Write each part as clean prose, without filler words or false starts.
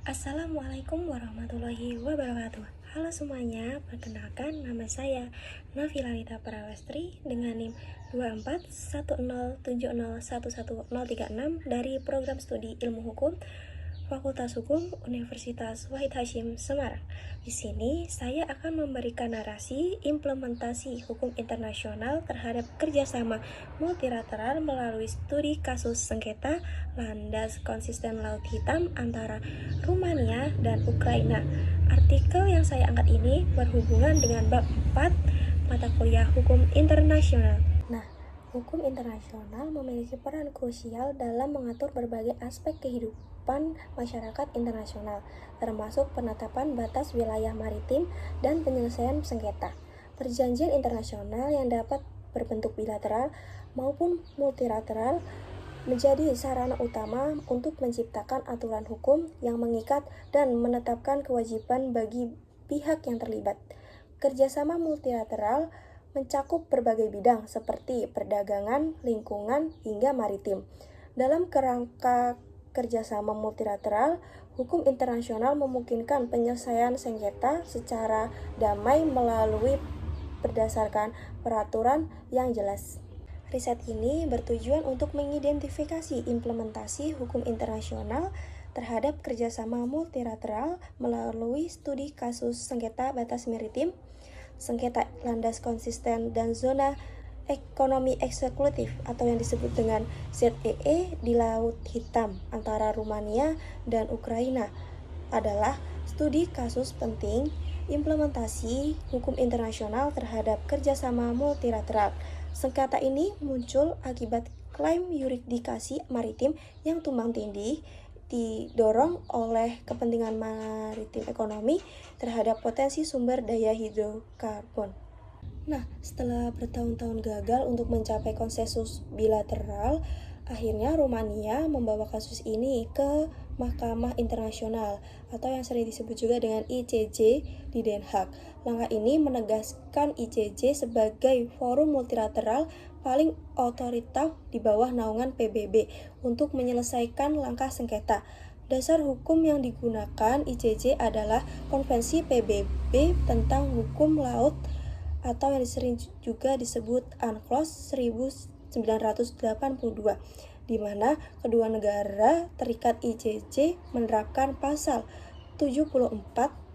Assalamualaikum warahmatullahi wabarakatuh. Halo semuanya, perkenalkan nama saya Nafilanita Prawestri dengan NIM 241070111036 dari Program Studi Ilmu Hukum Fakultas Hukum Universitas Wahid Hasyim Semarang. Di sini saya akan memberikan narasi implementasi hukum internasional terhadap kerjasama multilateral melalui studi kasus sengketa landas konsisten Laut Hitam antara Rumania dan Ukraina. Artikel yang saya angkat ini berhubungan dengan bab 4 mata kuliah hukum internasional. Hukum internasional memiliki peran krusial dalam mengatur berbagai aspek kehidupan masyarakat internasional, termasuk penetapan batas wilayah maritim dan penyelesaian sengketa. Perjanjian internasional yang dapat berbentuk bilateral maupun multilateral menjadi sarana utama untuk menciptakan aturan hukum yang mengikat dan menetapkan kewajiban bagi pihak yang terlibat. Kerjasama multilateral mencakup berbagai bidang seperti perdagangan, lingkungan, hingga maritim. Dalam kerangka kerjasama multilateral, hukum internasional memungkinkan penyelesaian sengketa secara damai melalui berdasarkan peraturan yang jelas. Riset ini bertujuan untuk mengidentifikasi implementasi hukum internasional terhadap kerjasama multilateral melalui studi kasus sengketa batas maritim, sengketa landas konsisten dan zona ekonomi eksklusif atau yang disebut dengan ZEE di Laut Hitam antara Rumania dan Ukraina adalah studi kasus penting implementasi hukum internasional terhadap kerjasama multilateral. Sengketa ini muncul akibat klaim yurisdiksi maritim yang tumbang tindih didorong oleh kepentingan maritim ekonomi terhadap potensi sumber daya hidrokarbon. Setelah bertahun-tahun gagal untuk mencapai konsensus bilateral, akhirnya Rumania membawa kasus ini ke Mahkamah Internasional atau yang sering disebut juga dengan ICJ di Den Haag. Langkah ini menegaskan ICJ sebagai forum multilateral paling otoritatif di bawah naungan PBB untuk menyelesaikan langkah sengketa. Dasar hukum yang digunakan ICJ adalah Konvensi PBB tentang Hukum Laut atau yang sering juga disebut UNCLOS 1982, di mana kedua negara terikat ICJ menerapkan pasal 74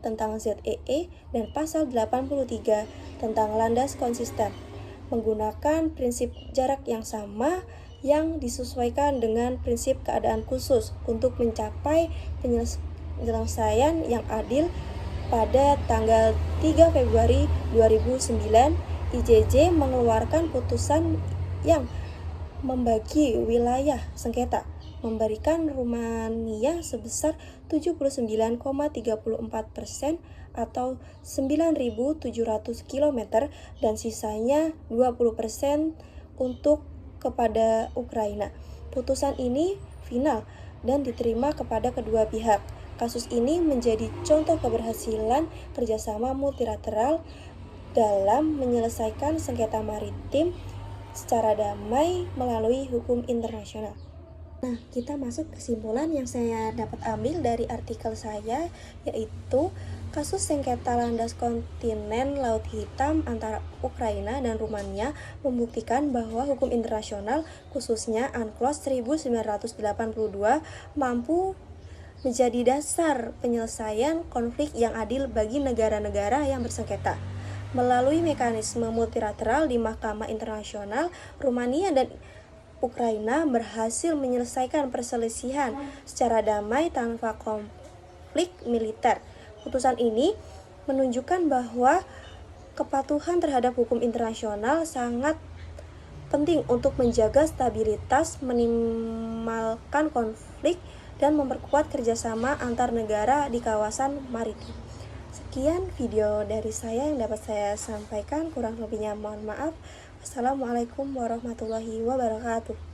tentang ZEE dan pasal 83 tentang landas konsisten, menggunakan prinsip jarak yang sama yang disesuaikan dengan prinsip keadaan khusus untuk mencapai penyelesaian yang adil. Pada tanggal 3 Februari 2009, ICJ mengeluarkan putusan yang membagi wilayah sengketa, memberikan Rumania sebesar 79,34% atau 9.700 km dan sisanya 20% untuk kepada Ukraina. Putusan ini final dan diterima kepada kedua pihak. Kasus ini menjadi contoh keberhasilan kerjasama multilateral dalam menyelesaikan sengketa maritim secara damai melalui hukum internasional. Kita masuk kesimpulan yang saya dapat ambil dari artikel saya, yaitu kasus sengketa landas kontinen Laut Hitam antara Ukraina dan Rumania membuktikan bahwa hukum internasional, khususnya UNCLOS 1982, mampu menjadi dasar penyelesaian konflik yang adil bagi negara-negara yang bersengketa. Melalui mekanisme multilateral di Mahkamah Internasional, Rumania dan Ukraina berhasil menyelesaikan perselisihan secara damai tanpa konflik militer. Putusan ini menunjukkan bahwa kepatuhan terhadap hukum internasional sangat penting untuk menjaga stabilitas, minimalkan konflik, dan memperkuat kerjasama antar negara di kawasan maritim. Sekian video dari saya yang dapat saya sampaikan, kurang lebihnya mohon maaf. Wassalamualaikum warahmatullahi wabarakatuh.